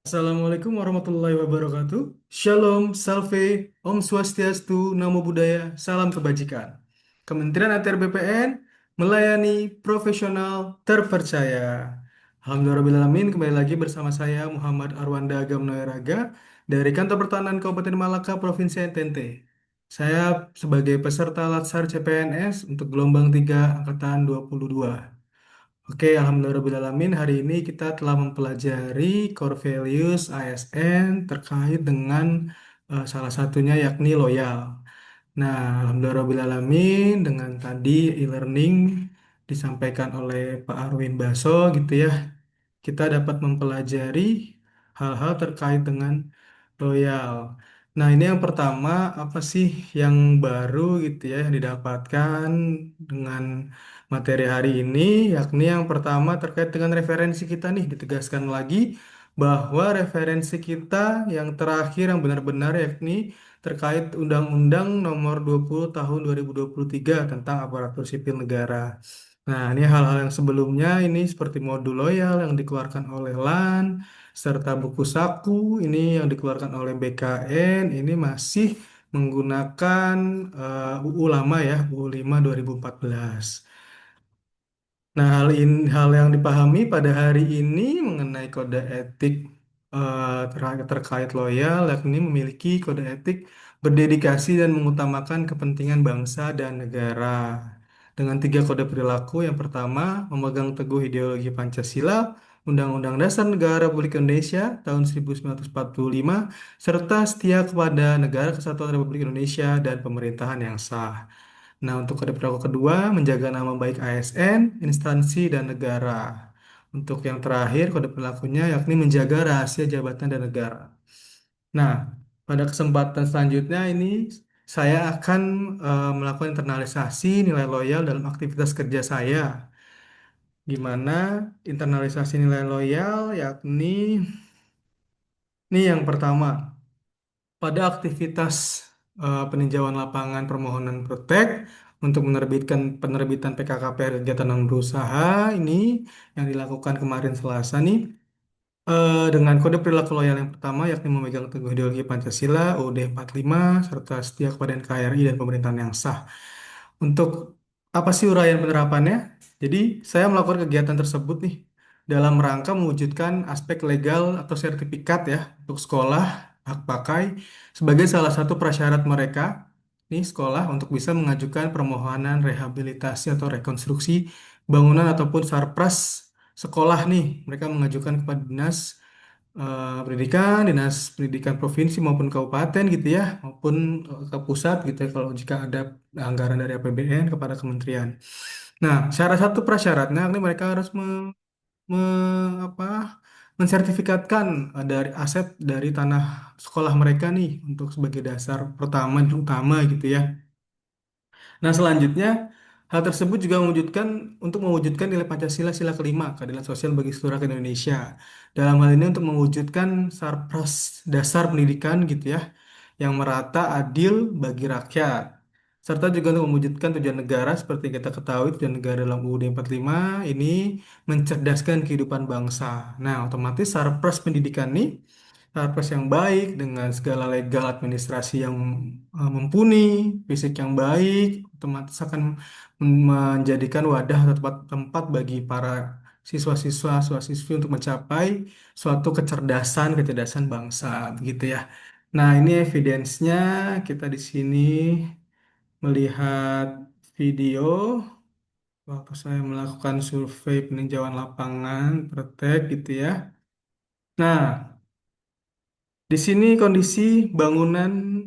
Assalamualaikum warahmatullahi wabarakatuh. Shalom, salve, Om Swastiastu, Namo Buddhaya, salam kebajikan. Kementerian ATR BPN melayani profesional terpercaya. Alhamdulillahirrahmanirrahim, kembali lagi bersama saya Muhammad Arwanda Agam Noeraga dari Kantor Pertanahan Kabupaten Malaka, Provinsi NTT. Saya sebagai peserta Latsar CPNS untuk gelombang 3 Angkatan 22. Oke, Alhamdulillahirrahmanirrahim. Hari ini kita telah mempelajari core values ASN terkait dengan salah satunya yakni loyal. Nah, Alhamdulillahirrahmanirrahim dengan tadi e-learning disampaikan oleh Pak Arwin Baso gitu ya, kita dapat mempelajari hal-hal terkait dengan loyal. Nah, ini yang pertama, apa sih yang baru gitu ya yang didapatkan dengan materi hari ini, yakni yang pertama terkait dengan referensi kita nih, ditegaskan lagi bahwa referensi kita yang terakhir yang benar-benar yakni terkait Undang-Undang Nomor 20 Tahun 2023 tentang Aparatur Sipil Negara. Nah, ini hal-hal yang sebelumnya ini seperti modul loyal yang dikeluarkan oleh LAN, serta buku saku ini yang dikeluarkan oleh BKN, ini masih menggunakan UU lama ya, UU 5 2014. Nah, hal yang dipahami pada hari ini mengenai kode etik terkait loyal, yakni memiliki kode etik berdedikasi dan mengutamakan kepentingan bangsa dan negara. Dengan tiga kode perilaku, yang pertama, memegang teguh ideologi Pancasila, Undang-Undang Dasar Negara Republik Indonesia tahun 1945, serta setia kepada Negara Kesatuan Republik Indonesia dan pemerintahan yang sah. Nah, untuk kode perilaku kedua, menjaga nama baik ASN, instansi, dan negara. Untuk yang terakhir, kode perilakunya yakni menjaga rahasia jabatan dan negara. Nah, pada kesempatan selanjutnya ini saya akan melakukan internalisasi nilai loyal dalam aktivitas kerja saya. Gimana internalisasi nilai loyal yakni ini yang pertama. Pada aktivitas peninjauan lapangan permohonan protek untuk menerbitkan penerbitan PKKPR kegiatan non berusaha ini yang dilakukan kemarin Selasa nih dengan kode perilaku loyal yang pertama yakni memegang teguh ideologi Pancasila UUD 45 serta setia kepada NKRI dan pemerintahan yang sah. Untuk apa sih uraian penerapannya? Jadi, saya melakukan kegiatan tersebut nih dalam rangka mewujudkan aspek legal atau sertifikat ya untuk sekolah hak pakai sebagai salah satu prasyarat mereka nih sekolah untuk bisa mengajukan permohonan rehabilitasi atau rekonstruksi bangunan ataupun sarpras sekolah nih. Mereka mengajukan kepada dinas pendidikan provinsi maupun kabupaten gitu ya, maupun ke pusat gitu ya kalau jika ada anggaran dari APBN kepada kementerian. Nah, salah satu prasyaratnya ini mereka harus apa, mensertifikatkan dari aset dari tanah sekolah mereka nih untuk sebagai dasar pertama dan utama gitu ya. Nah, selanjutnya hal tersebut juga untuk mewujudkan nilai Pancasila sila kelima, keadilan sosial bagi seluruh rakyat Indonesia. Dalam hal ini untuk mewujudkan sarpras dasar pendidikan gitu ya, yang merata adil bagi rakyat. Serta juga untuk mewujudkan tujuan negara seperti kita ketahui tujuan negara dalam UUD 45 ini mencerdaskan kehidupan bangsa. Nah, otomatis sarpras pendidikan ini Harpres yang baik dengan segala legal administrasi yang mumpuni, fisik yang baik, otomatis akan menjadikan wadah atau tempat bagi para siswa-siswa, siswa-siswi untuk mencapai suatu kecerdasan bangsa, begitu ya. Nah, ini evidence-nya kita di sini melihat video waktu saya melakukan survei peninjauan lapangan, praktek gitu ya. Nah, di sini kondisi bangunan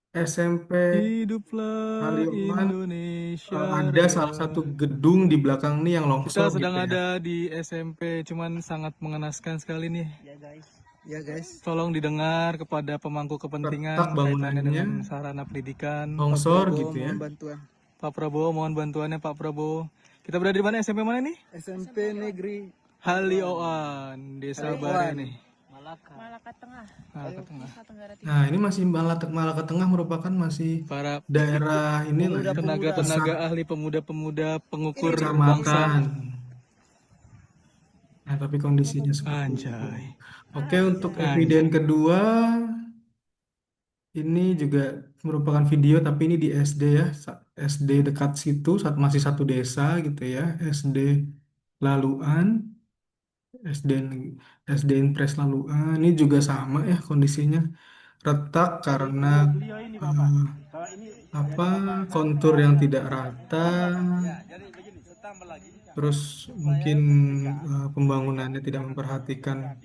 SMP Hiduplah Halioman Indonesia ada salah Raya. satu gedung di belakang ini yang Kita longsor sedang gitu ya. ada di SMP, cuman sangat mengenaskan sekali nih. Ya guys, Tolong didengar kepada pemangku kepentingan Retak kaitannya bangunannya dengan sarana pendidikan. Pak longsor Prabowo gitu ya. mohon bantuan. Pak Prabowo, mohon bantuannya Pak Prabowo. Kita berada di mana? SMP mana nih? SMP Negeri Halioan, Desa Bare Halioan. nih. Malaka Tengah, Malaka Tengah. Nusa Tenggara Nah, Timur. ini masih Malaka Tengah merupakan masih Para daerah inilah ya, tenaga-tenaga pusat ahli, pemuda-pemuda pengukur bangsa. kecamatan. Nah, tapi kondisinya seperti itu. Anjay. Oke, untuk eviden Anjay. kedua, ini juga merupakan video, tapi ini di SD ya, SD dekat situ, masih satu desa gitu ya, SD Laluan, SD SD Impres Laluan. Ini juga sama ya kondisinya, retak karena eh, apa kontur yang tidak rata, terus mungkin pembangunannya tidak memperhatikan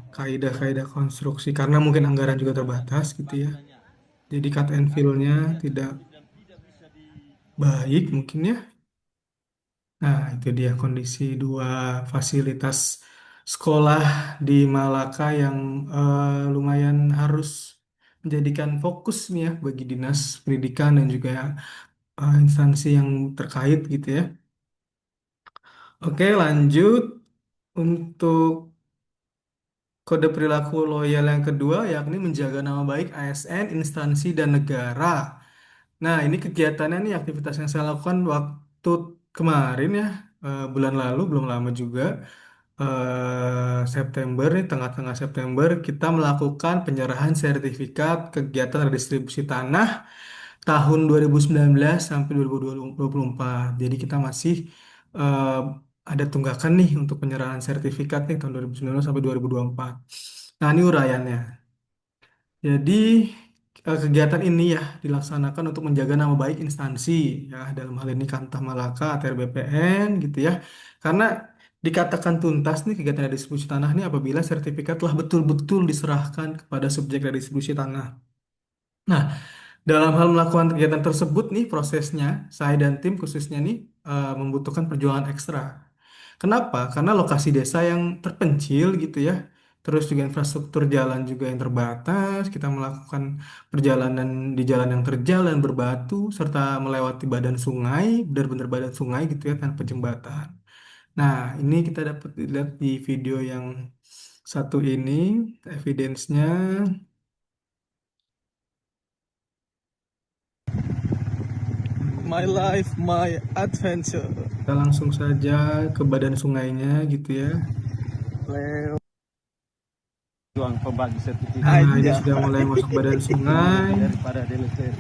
kaidah-kaidah konstruksi karena mungkin anggaran juga terbatas gitu ya. Jadi cut and fill-nya tidak baik mungkin ya. Nah, itu dia kondisi dua fasilitas sekolah di Malaka yang lumayan harus menjadikan fokus nih ya bagi dinas pendidikan dan juga instansi yang terkait gitu ya. Oke, lanjut untuk kode perilaku loyal yang kedua yakni menjaga nama baik ASN, instansi, dan negara. Nah, ini kegiatannya nih aktivitas yang saya lakukan waktu kemarin ya, bulan lalu, belum lama juga, September nih, tengah-tengah September, kita melakukan penyerahan sertifikat kegiatan redistribusi tanah tahun 2019 sampai 2024. Jadi kita masih eh, ada tunggakan nih untuk penyerahan sertifikat nih tahun 2019 sampai 2024. Nah, ini uraiannya. Jadi kegiatan ini ya dilaksanakan untuk menjaga nama baik instansi ya dalam hal ini Kantah Malaka ATR BPN gitu ya. Karena dikatakan tuntas nih kegiatan redistribusi tanah ini apabila sertifikat telah betul-betul diserahkan kepada subjek redistribusi tanah. Nah, dalam hal melakukan kegiatan tersebut nih prosesnya saya dan tim khususnya nih membutuhkan perjuangan ekstra. Kenapa? Karena lokasi desa yang terpencil gitu ya. Terus juga infrastruktur jalan juga yang terbatas. Kita melakukan perjalanan di jalan yang terjal dan berbatu serta melewati badan sungai, benar-benar badan sungai gitu ya tanpa jembatan. Nah, ini kita dapat lihat di video yang satu ini, evidence-nya. My life, my adventure. Kita langsung saja ke badan sungainya gitu ya. Juang pembagi sertifikat Nah, ini Aja. sudah mulai masuk badan sungai. daripada delivery.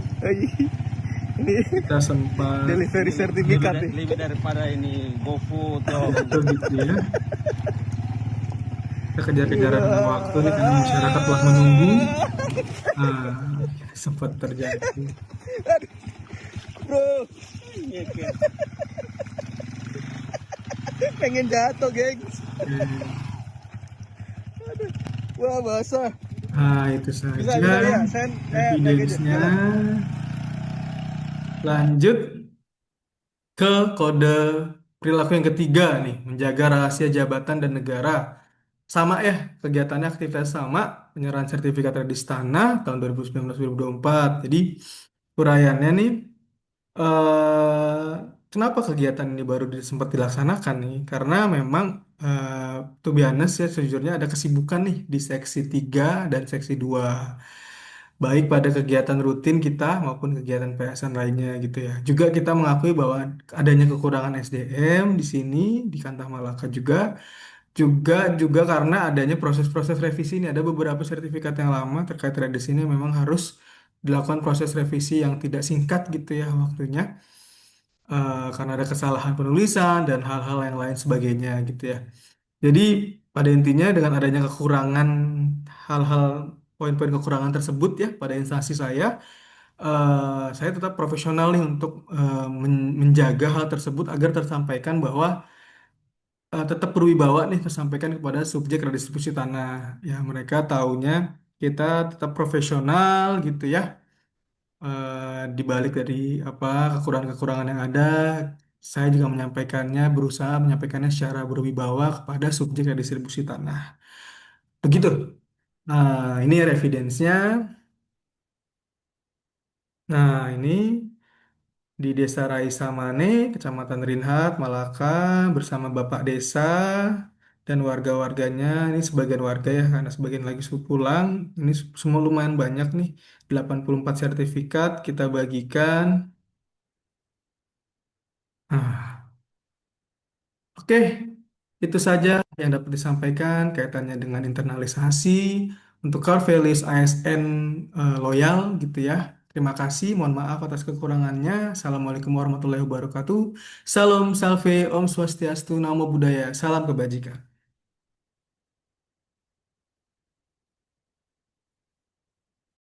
Ini Kita sempat delivery sertifikat nih. Lebih daripada ini GoFood atau betul gitu ya. Kita kejar-kejaran dengan waktu nih karena masyarakat telah menunggu. Nah, sempat terjadi. Bro. Pengen jatuh, gengs. Wah, basah. Nah, itu Bisa, saja bisa ya. Sen, evidence-nya. Lanjut ke kode perilaku yang ketiga nih, menjaga rahasia jabatan dan negara. Sama ya, kegiatannya aktivitas sama, penyerahan sertifikat Redis Tanah tahun 2019-2024. Jadi, uraiannya nih, kenapa kegiatan ini baru sempat dilaksanakan nih? Karena memang, to be honest ya, sejujurnya ada kesibukan nih di seksi 3 dan seksi 2 baik pada kegiatan rutin kita maupun kegiatan PSN lainnya gitu ya. Juga kita mengakui bahwa adanya kekurangan SDM di sini di Kantah Malaka juga karena adanya proses-proses revisi ini ada beberapa sertifikat yang lama terkait redistribusi ini memang harus dilakukan proses revisi yang tidak singkat gitu ya waktunya karena ada kesalahan penulisan dan hal-hal yang lain sebagainya gitu ya. Jadi pada intinya dengan adanya kekurangan hal-hal poin-poin kekurangan tersebut ya pada instansi saya tetap profesional nih untuk menjaga hal tersebut agar tersampaikan bahwa tetap berwibawa nih tersampaikan kepada subjek redistribusi tanah. Ya mereka taunya kita tetap profesional gitu ya. Di balik dari apa kekurangan-kekurangan yang ada, saya juga menyampaikannya, berusaha menyampaikannya secara berwibawa kepada subjek redistribusi tanah. Begitu. Nah, ini evidence-nya. Nah, ini di Desa Raisa Mane, Kecamatan Rinhat, Malaka, bersama Bapak Desa dan warga-warganya. Ini sebagian warga ya, karena sebagian lagi sudah pulang. Ini semua lumayan banyak nih, 84 sertifikat kita bagikan. Nah, oke. Itu saja yang dapat disampaikan kaitannya dengan internalisasi untuk core values ASN loyal gitu ya. Terima kasih, mohon maaf atas kekurangannya. Assalamualaikum warahmatullahi wabarakatuh. Salam salve, Om Swastiastu, Namo Buddhaya, salam kebajikan.